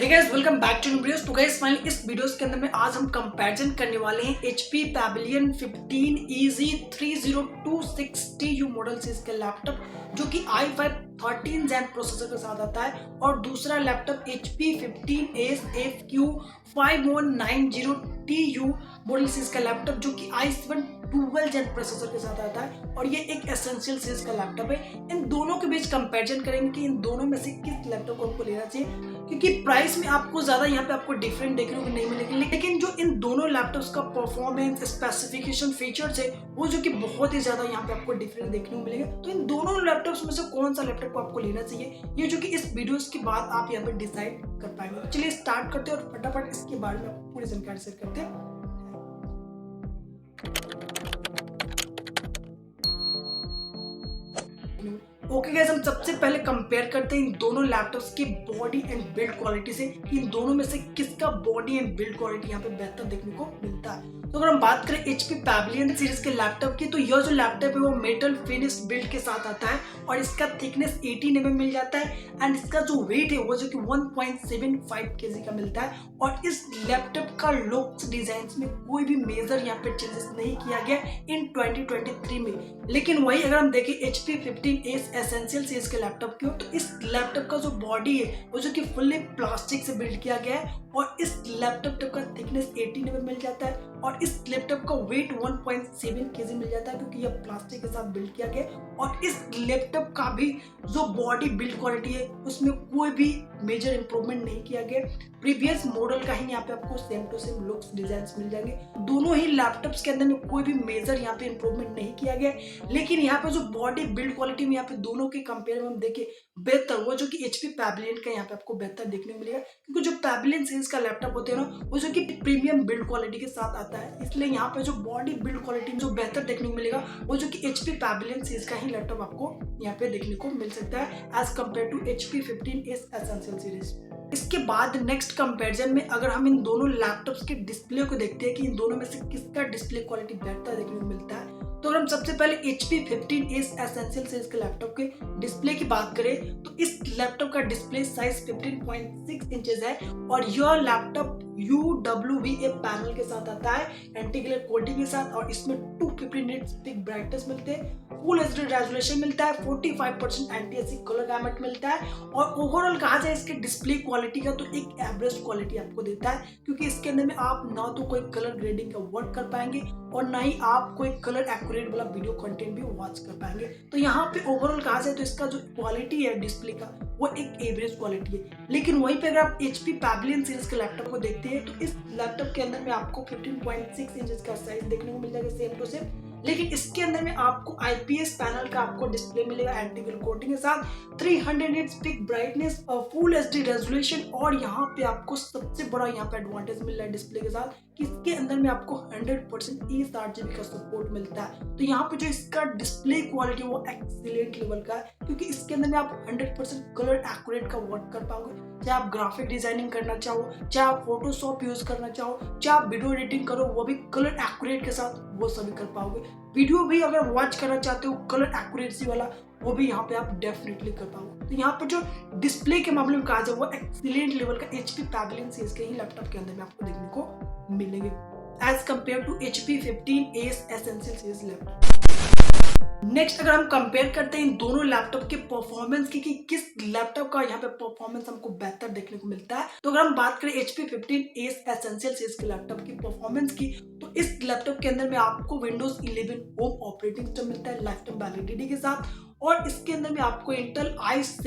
Hey guys welcome back to new videos. तो guys finally इस videos के अंदर में आज हम कंपैरिजन करने वाले हैं HP Pavilion 15 EZ 30260U model series का लैपटॉप जो कि i5 13 Zen प्रोसेसर के साथ आता है, और दूसरा laptop HP 15 ASFQ 5190TU model series का लैपटॉप जो कि i7 12 Zen प्रोसेसर के साथ आता है, और ये एक एसेंशियल सीरीज का लैपटॉप है। इन दोनों के बीच कंपैरिजन करेंगे कि इन दोनों में से किस लैपटॉप को हमको लेना चाहिए, क्योंकि प्राइस में आपको ज्यादा यहाँ पे आपको डिफरेंट देखने को नहीं मिलेगी, लेकिन जो इन दोनों लैपटॉप्स का परफॉर्मेंस, स्पेसिफिकेशन, फीचर्स है वो जो कि बहुत ही ज्यादा यहाँ पे आपको डिफरेंट देखने को मिलेगा। तो इन दोनों लैपटॉप्स में से कौन सा लैपटॉप आपको लेना चाहिए, ये जो कि इस वीडियोस के बाद आप यहाँ पे डिसाइड कर पाएंगे। चलिए स्टार्ट करते हैं और फटाफट इसके बारे में आपको पूरी जानकारी शेयर करते हैं। ओके गाइस, हम सबसे पहले कंपेयर करते हैं इन दोनों लैपटॉप्स की बॉडी एंड बिल्ड क्वालिटी से, इन दोनों में से किसका बॉडी एंड बिल्ड क्वालिटी यहाँ पे बेहतर देखने को मिलता है। तो अगर हम बात करें HP Pavilion सीरीज के लैपटॉप की, तो यह जो लैपटॉप है वो मेटल फिनिश बिल्ड के साथ आता है, और इसका थिकनेस 18 mm मिल जाता है, एंड इसका जो वेट है वो जो कि 1.75 kg का मिलता है। और इस लैपटॉप का लुक्स डिजाइन में कोई भी मेजर यहाँ पे चेंजेस नहीं किया गया इन 2023 में। लेकिन वही अगर हम देखें HP 15 एसेंशियल सीरीज के लैपटॉप की, तो इस लैपटॉप का जो बॉडी है वो जो कि फुल्ली प्लास्टिक से बिल्ड किया गया है, और इस लैपटॉप का थिकनेस 18 mm मिल जाता है, और इस लैपटॉप का वेट 1.7 kg मिल जाता है, क्योंकि यह प्लास्टिक के साथ बिल्ड किया गया है। और इस लैपटॉप का भी जो बॉडी बिल्ड क्वालिटी है उसमें कोई भी मेजर इंप्रूवमेंट नहीं किया गया। प्रीवियस मॉडल का ही यहाँ पे आपको same to same looks design मिल जाएंगे। दोनों ही लैपटॉप्स के अंदर में कोई भी मेजर यहाँ पे इंप्रूवमेंट नहीं किया गया, लेकिन यहाँ पे जो बॉडी बिल्ड क्वालिटी में यहाँ पे दोनों के कंपेयर में हम देखें बेहतर, वो जो कि HP Pavilion का यहाँ पे आपको बेहतर देखने को मिलेगा, क्योंकि जो Pavilion सीरीज का लैपटॉप होते हैं ना वो जो कि प्रीमियम बिल्ड क्वालिटी के साथ आता है, इसलिए यहाँ पे जो बॉडी बिल्ड क्वालिटी जो बेहतर देखने को मिलेगा वो जो कि HP Pavilion सीरीज का ही लैपटॉप आपको यहाँ पे देखने को मिल सकता है as compare to HP 15 essential series. इसके बाद नेक्स्ट कंपैरिजन में अगर हम इन दोनों लैपटॉप्स के डिस्प्ले को देखते हैं कि इन दोनों में से किसका डिस्प्ले क्वालिटी बेहतर देखने को मिलता है, तो अगर हम सबसे पहले HP 15 एसेंशियल सीरीज के लैपटॉप के डिस्प्ले की बात करें, तो इस लैपटॉप का डिस्प्ले साइज 15.6 इंचेस है, और यह लैपटॉप UWVA पैनल के साथ आता है, एंटी ग्लेयर कोटिंग के साथ, और इसमें 250 निट्स पिक ब्राइटनेस मिलते हैं, फुल HD रेजोल्यूशन मिलता है, 45% एंटी-एसी कलर गैमेट मिलता है, और ओवरऑल कहा जाए इसके डिस्प्ले क्वालिटी का तो एक एवरेज क्वालिटी आपको देता है, क्योंकि इसके अंदर में आप ना तो कोई कलर ग्रेडिंग का वर्क कर पाएंगे और ना ही आप कोई कलर एक्यूरेट वाला वीडियो कंटेंट भी वॉच कर पाएंगे। तो यहाँ पे ओवरऑल कहा जाए तो इसका जो क्वालिटी है डिस्प्ले का वो एक एवरेज क्वालिटी है। लेकिन वहीं पे अगर आप HP Pavilion सीरीज के लैपटॉप को देखते हैं, तो इस लैपटॉप के अंदर में आपको 15.6 इंचेस का साइज देखने को मिल जाएगा सेम टू सेम, लेकिन इसके अंदर में आपको IPS पैनल का आपको डिस्प्ले मिलेगा एंटी ग्लेयर कोटिंग के साथ, 300 निट्स पिक ब्राइटनेस और फुल HD रेजोल्यूशन, और यहाँ पे आपको सबसे बड़ा यहाँ पे एडवांटेज मिल रहा है डिस्प्ले के साथ कि इसके अंदर में आपको 100% eSRGB का सपोर्ट मिलता है। तो यहाँ पे जो इसका डिस्प्ले क्वालिटी वो एक्सीलेंट लेवल का है, क्योंकि इसके अंदर में आप 100% कलर एक्यूरेट का वर्क कर पाओगे, चाहे आप ग्राफिक डिजाइनिंग करना चाहो, चाहे आप फोटोशॉप यूज करना चाहो, चाहे आप वीडियो एडिटिंग करो, वो भी कलर एक्यूरेट के साथ वो सभी कर पाओगे। वीडियो भी अगर वॉच करना चाहते हो कलर एक्यूरेसी वाला, वो भी यहाँ पे आप डेफिनेटली कर पाओगे। तो यहाँ पे जो डिस्प्ले के मामले में कहा जाए वो एक्सीलेंट लेवल का HP Pavilion सीरीज के ही लैपटॉप के अंदर में आपको देखने को मिलेंगे as compare to HP 15 essential series laptop. Next अगर हम कंपेयर करते हैं इन दोनों लैपटॉप के परफॉर्मेंस की कि किस लैपटॉप का यहाँ पे परफॉर्मेंस हमको बेहतर देखने को मिलता है, तो अगर हम बात करें HP 15 एसेंशियल सीरीज के लैपटॉप की परफॉर्मेंस की, तो इस लैपटॉप के अंदर में आपको Windows 11 होम ऑपरेटिंग सिस्टम मिलता है लाइफ टाइम वैलिडिटी के साथ, और इसके अंदर में आपको Intel i7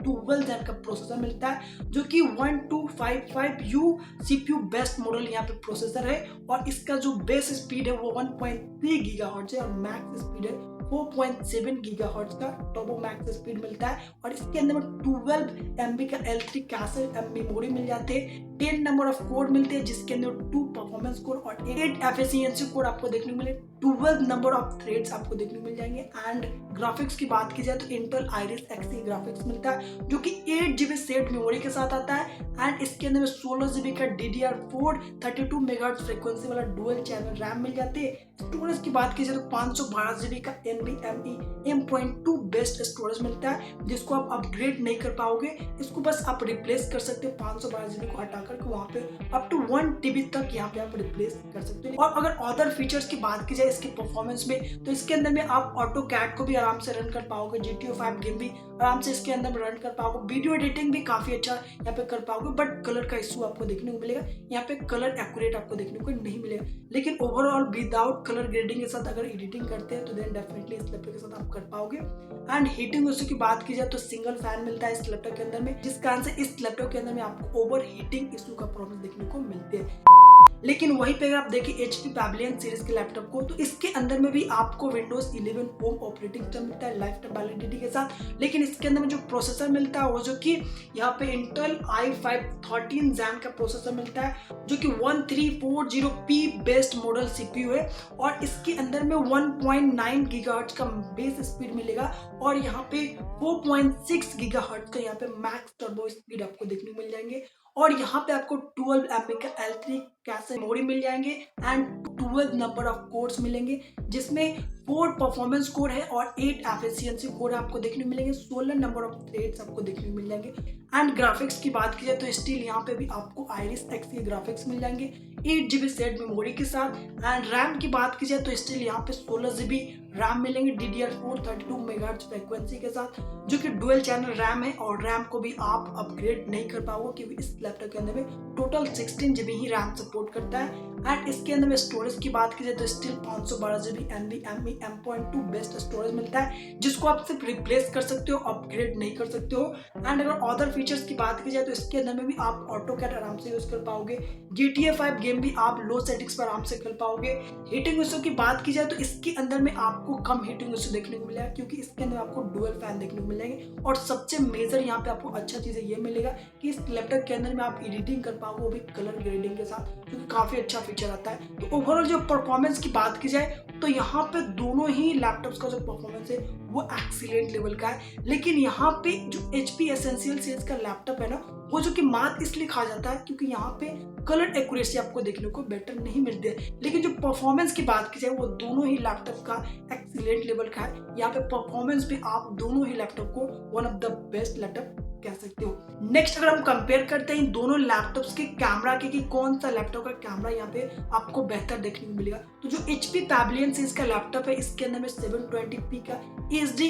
12 Zen का प्रोसेसर मिलता है जो कि 1255U CPU बेस्ट मॉडल यहाँ पे प्रोसेसर है, और इसका जो बेस स्पीड है वो 1.3 गीगाहर्ट्ज है, और मैक्स स्पीड है 4.7 गीगाहर्ट्ज का टर्बो मैक्स स्पीड मिलता है, और इसके अंदर में 12 MB का L3 कैशे मेमोरी मिल जाते हैं, 10 नंबर ऑफ कोड मिलते हैं जिसके अंदर 2 परफॉर्मेंस कोड और 8 एफिशिएंसी कोड आपको देखने को मिले, 12 नंबर ऑफ थ्रेड्स आपको देखने को मिल जाएंगे। एंड ग्राफिक्स की बात की जाए तो Intel Iris Xe ग्राफिक्स मिलता है जो कि 8GB सेट मेमोरी के साथ आता है, एंड इसके अंदर में 16GB का DDR4 32 मेगाहर्ट्ज फ्रीक्वेंसी वाला डुअल चैनल रैम मिल जाते हैं। स्टोरेज की बात की जाए तो 512 जीबी का NVMe M.2 बेस्ट स्टोरेज मिलता है, जिसको आप अपग्रेड नहीं कर पाओगे। इसको बस आप रिप्लेस कर सकते हो 512 जीबी को हटाकर के वहाँ पे अप टू 1 TB तक यहाँ पे आप रिप्लेस कर सकते हो। और अगर अदर फीचर्स की बात की जाए इसके परफॉर्मेंस में, तो इसके अंदर में आप ऑटो कैड को भी आराम से रन कर पाओगे, GTA 5 गेम भी आराम से इसके अंदर रन कर पाओगे, वीडियो एडिटिंग भी काफी अच्छा यहाँ पे कर पाओगे। बट कलर का इशू आपको देखने को मिलेगा, यहाँ पे कलर एक्यूरेट आपको देखने को नहीं मिलेगा। लेकिन ओवरऑल विदाउट कलर ग्रेडिंग के साथ अगर एडिटिंग करते हैं तो देन डेफिनेटली इस लैपटॉप के साथ आप कर पाओगे। एंड हीटिंग इशू की बात की जाए तो सिंगल फैन मिलता है इस लैपटॉप के अंदर में, जिस कारण से इस लैपटॉप के अंदर में आपको ओवर हीटिंग इशू का प्रॉब्लम देखने को मिलते हैं। लेकिन वहीं पे अगर आप देखिए HP पैविलियन सीरीज के लैपटॉप को, तो इसके अंदर में भी आपको Windows 11 होम ऑपरेटिंग सिस्टम मिलता है लाइफ टाइम वैलिडिटी के साथ। लेकिन इसके अंदर में जो प्रोसेसर मिलता है वो जो कि यहाँ पे Intel i5 13 Zen का प्रोसेसर मिलता है, जो कि 1340p बेस्ड मॉडल CPU है। और इसके अंदर में 1.9 गीगाहर्ट्ज का बेस स्पीड मिलेगा और यहाँ पे 4.6 गीगाहर्ट्ज का यहाँ पे मैक्स टर्बो स्पीड आपको देखने को मिल जाएंगे। और यहाँ पे आपको 12 MB का L3 कैश मेमोरी मिल जाएंगे एंड 12 नंबर ऑफ कोर्स मिलेंगे, जिसमें 4 परफॉर्मेंस कोर है और 8 एफिशिएंसी कोर आपको देखने को मिलेंगे। 16 नंबर ऑफ थ्रेड्स आपको देखने को मिल जाएंगे। एंड ग्राफिक्स की बात की जाए तो स्टिल यहाँ पे भी आपको Iris X के ग्राफिक्स मिल जाएंगे 8 GB सेट मेमोरी के साथ। एंड रैम की बात की जाए तो स्टिल यहाँ पे 16 GB रैम मिलेंगे DDR4 32 मेगाहर्ट्ज फ्रीक्वेंसी के साथ, जो कि डुअल चैनल रैम है। और रैम को भी आप अपग्रेड नहीं कर पाओगे क्योंकि इस लैपटॉप के अंदर में टोटल 16 GB ही रैम सपोर्ट करता है। एंड इसके अंदर में स्टोरेज की बात की जाए तो still 512 GB NVMe M.2 best storage मिलता है, जिसको आप सिर्फ रिप्लेस कर सकते हो, अपग्रेड नहीं कर सकते हो। एंड अगर अदर फीचर्स की बात की जाए तो इसके अंदर में भी आप ऑटो कैड आराम से यूज कर पाओगे, GTA 5 गेम भी आप लो सेटिंग्स पर आराम से खेल पाओगे। हीटिंग इशू की बात की जाए तो इसके अंदर में आपको कम हीटिंग इशू देखने को मिलेगा क्योंकि इसके अंदर आपको डुअल फैन देखने को मिलेंगे। और सबसे मेजर यहाँ पे आपको अच्छा चीज ये मिलेगा कि इस लैपटॉप के अंदर में आप एडिटिंग कर पाओगे, वो भी कलर ग्रेडिंग के साथ, क्योंकि काफी अच्छा फीचर आता है। तो ओवरऑल जो परफॉर्मेंस की बात की जाए तो यहाँ पे दोनों ही लैपटॉप्स का जो परफॉर्मेंस है वो एक्सीलेंट लेवल का है। लेकिन यहाँ पे जो HP एसेंशियल सीरीज का लैपटॉप है ना, वो जो कि मात इसलिए खा जाता है क्योंकि यहाँ पे कलर एक्यूरेसी आपको देखने को बेटर नहीं मिलती है। लेकिन जो परफॉर्मेंस की बात की जाए वो दोनों ही लैपटॉप का एक्सीलेंट लेवल का है। यहाँ पे परफॉर्मेंस भी आप दोनों ही लैपटॉप को one of the best laptop कह सकते हो। नेक्स्ट अगर हम कंपेयर करते हैं इन दोनों लैपटॉप्स के कैमरा के कि कौन सा लैपटॉप का कैमरा यहाँ पे आपको बेहतर देखने को मिलेगा, तो जो HP पैविलियन सीरीज का लैपटॉप है इसके अंदर में 720p का HD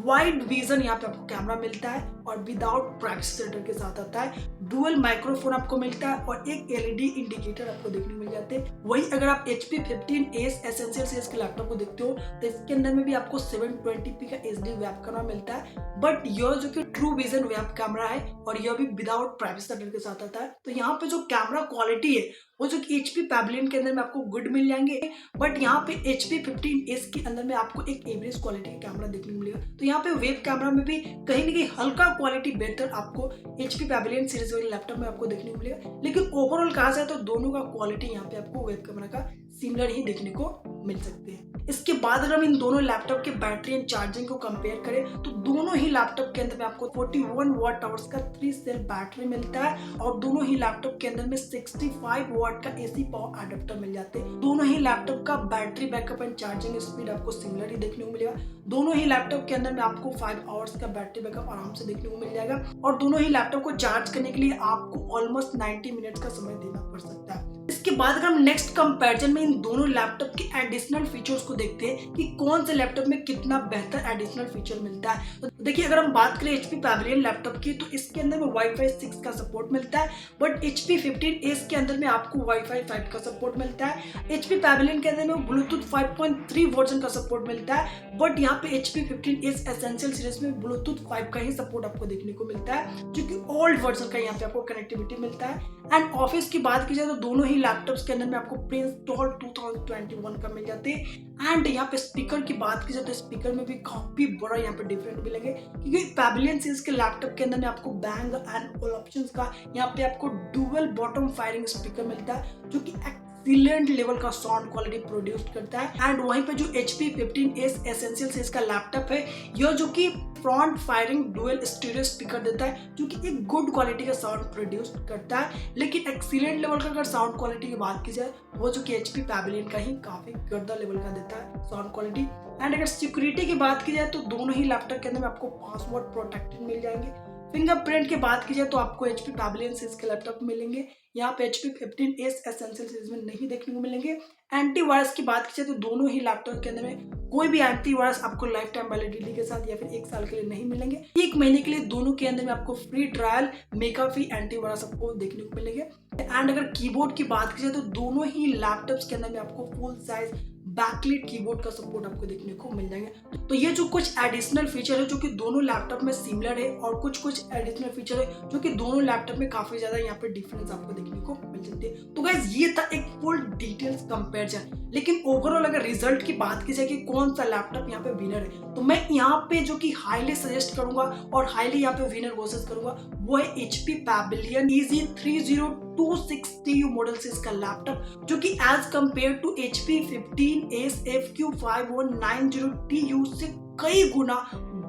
वाइड विजन यहाँ पे आपको कैमरा मिलता है और विदाउट प्राइवेसी फिल्टर के साथ आता है। डुअल माइक्रोफोन आपको मिलता है और एक LED इंडिकेटर आपको देखने को मिल जाते हैं। वही अगर आप HP 15s एसेंशियल सीरीज के लैपटॉप को देखते हो तो इसके अंदर में भी आपको 720p का HD वेब कैमरा मिलता है, बट यह जो कि ट्रू विजन वेब कैमरा है और यह भी विदाउट प्राइवेसी फिल्टर के साथ आता है। तो यहाँ पे जो कैमरा क्वालिटी है वो जो कि HP पैविलियन के अंदर में आपको गुड मिल जाएंगे, बट यहाँ पे HP 15s के अंदर में आपको एक एवरेज क्वालिटी का कैमरा देखने को मिलेगा। तो यहाँ पे वेब कैमरा में भी कहीं ना कहीं हल्का क्वालिटी बेहतर आपको HP पैविलियन सीरीज वाले लैपटॉप में आपको देखने को मिलेगा। लेकिन ओवरऑल कहा जाए तो दोनों का क्वालिटी यहाँ पे आपको वेब कैमरा का सिमिलर ही देखने को मिल सकते हैं। इसके बाद अगर हम इन दोनों लैपटॉप के बैटरी एंड चार्जिंग को कंपेयर करें तो दोनों ही लैपटॉप के अंदर में आपको 41 वाट आवर्स का 3 सेल बैटरी मिलता है और दोनों ही लैपटॉप के अंदर में 65 वाट का AC पावर एडाप्टर मिल जाते हैं। दोनों ही लैपटॉप का battery backup and charging speed आपको सिमिलर ही देखने को मिलेगा। दोनों ही लैपटॉप के अंदर में आपको 5 आवर्स का बैटरी बैकअप आराम से देखने को मिल जाएगा और दोनों ही लैपटॉप को चार्ज करने के लिए आपको ऑलमोस्ट 90 मिनट्स का समय देना पड़ सकता है। इसके बाद अगर हम नेक्स्ट कंपैरिजन में इन दोनों लैपटॉप के एडिशनल फीचर्स को देखते हैं कि कौन से लैपटॉप में कितना बेहतर एडिशनल फीचर मिलता है, तो देखिए अगर हम बात करें HP पैविलियन लैपटॉप की तो इसके अंदर में Wi-Fi 6 का सपोर्ट मिलता है, बट HP 15s के अंदर में आपको Wi-Fi 5 का सपोर्ट मिलता है। HP पैविलियन के अंदर में Bluetooth 5.3 वर्जन का सपोर्ट मिलता है, बट यहाँ पे HP 15s एसेंशियल सीरीज में Bluetooth 5 का ही सपोर्ट आपको देखने को मिलता है, जो कि ओल्ड वर्जन का यहाँ पे आपको कनेक्टिविटी मिलता है। एंड ऑफिस की बात की जाए तो दोनों ही लैपटॉप्स के अंदर में आपको प्रिंसटॉल 2021 का मिल जाते हैं। एंड यहाँ पे स्पीकर की बात की जाए तो स्पीकर में भी काफी बड़ा यहाँ पे डिफरेंट मिलेंगे क्योंकि पैविलियन सीरीज के लैपटॉप के अंदर में आपको बैंग एंड ऑल ऑप्शंस का यहाँ पे आपको डुअल बॉटम फायरिंग स्पीकर मिलता है, जो कि एक्सीलेंट लेवल का साउंड क्वालिटी प्रोड्यूस करता है। एंड वहीं पे जो HP 15s एसेंशियल से इसका लैपटॉप है, यह जो कि front firing dual stereo speaker देता है, जो कि एक गुड क्वालिटी का साउंड प्रोड्यूस करता है। लेकिन एक्सीलेंट लेवल का अगर साउंड क्वालिटी की बात की जाए, वो जो कि HP पैवेलियन का ही काफी गर्दा लेवल का देता है साउंड क्वालिटी। एंड अगर सिक्योरिटी की बात की जाए तो दोनों ही लैपटॉप के अंदर में आपको पासवर्ड प्रोटेक्टेड मिल जाएंगे। फिंगरप्रिंट की बात की जाए तो आपको HP पैवेलियन सीरीज के लैपटॉप मिलेंगे, यहाँ पे HP 15s एसेंशियल सीरीज में नहीं देखने को मिलेंगे। एंटीवायरस की बात की जाए तो दोनों ही लैपटॉप के अंदर में कोई भी एंटीवायरस आपको लाइफ टाइम वैलिडिटी के साथ या फिर 1 साल के लिए नहीं मिलेंगे। 1 महीने के लिए दोनों के अंदर में आपको फ्री ट्रायल मेकाफी एंटीवायरस आपको देखने को मिलेंगे। एंड अगर कीबोर्ड की बात की जाए तो दोनों ही लैपटॉप्स के अंदर में आपको फुल साइज बैकलिट कीबोर्ड का सपोर्ट आपको देखने को मिल जाएंगे। तो ये जो कुछ एडिशनल फीचर है जो कि दोनों लैपटॉप में सिमिलर है, और कुछ एडिशनल फीचर है जो कि दोनों लैपटॉप में काफी ज्यादा यहाँ पे डिफरेंस आपको देखने को मिल सकती है। तो गाइस ये था एक फुल डिटेल्स कंपैरिजन। लेकिन ओवरऑल अगर रिजल्ट की बात की जाए कि कौन सा लैपटॉप यहाँ पे विनर है, तो मैं यहाँ पे जो कि हाईली सजेस्ट करूंगा और हाईली यहाँ पे विनर घोषित करूंगा वो है HP pavilion EZ3026 TU model से इसका लैपटॉप, जो कि as compare to HP 15s FQ5190 TU से कई गुना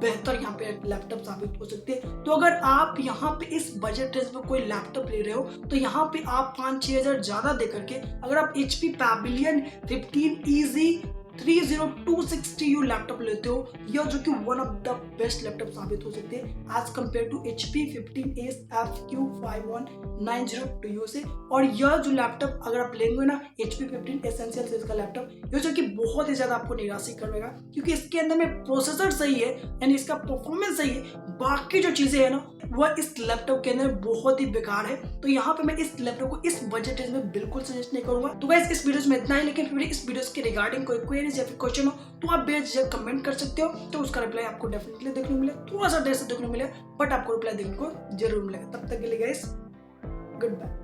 बेहतर यहाँ पे लैपटॉप साबित हो सकते हैं। तो अगर आप यहाँ पे इस बजट रेंज में कोई लैपटॉप ले रहे हो तो यहाँ पे आप 5-6 हज़ार ज्यादा दे करके अगर आप HP pavilion 15EZ3026 TU laptop लेते हो, यह जो कि one of the best laptop साबित हो सकते हैं as compare to HP 15s FQ5190 TU से। और यह जो लैपटॉप अगर आप लेंगे ना HP 15 एसेंशियल से इसका लैपटॉप, यह जो कि बहुत ही ज्यादा आपको निराश करेगा, क्योंकि इसके अंदर में प्रोसेसर सही है यानी इसका परफॉर्मेंस सही है, बाकी जो चीजें है ना वह इस लैपटॉप के अंदर बहुत ही बेकार है। तो यहाँ पे मैं इस लैपटॉप को इस बजट रेंज में बिल्कुल सजेस्ट नहीं करूंगा। तो गाइस इस वीडियो में इतना ही, लेकिन फिर इस वीडियो के रिगार्डिंग कोई क्वेरीज या फिर क्वेश्चन हो तो आप बेझिझक कमेंट कर सकते हो, तो उसका रिप्लाई आपको डेफिनेटली देखने को मिले, थोड़ा सा देर से देखने को मिले, बट आपको रिप्लाई देखने को जरूर मिलेगा। तब तक के लिए गाइस गुड बाय।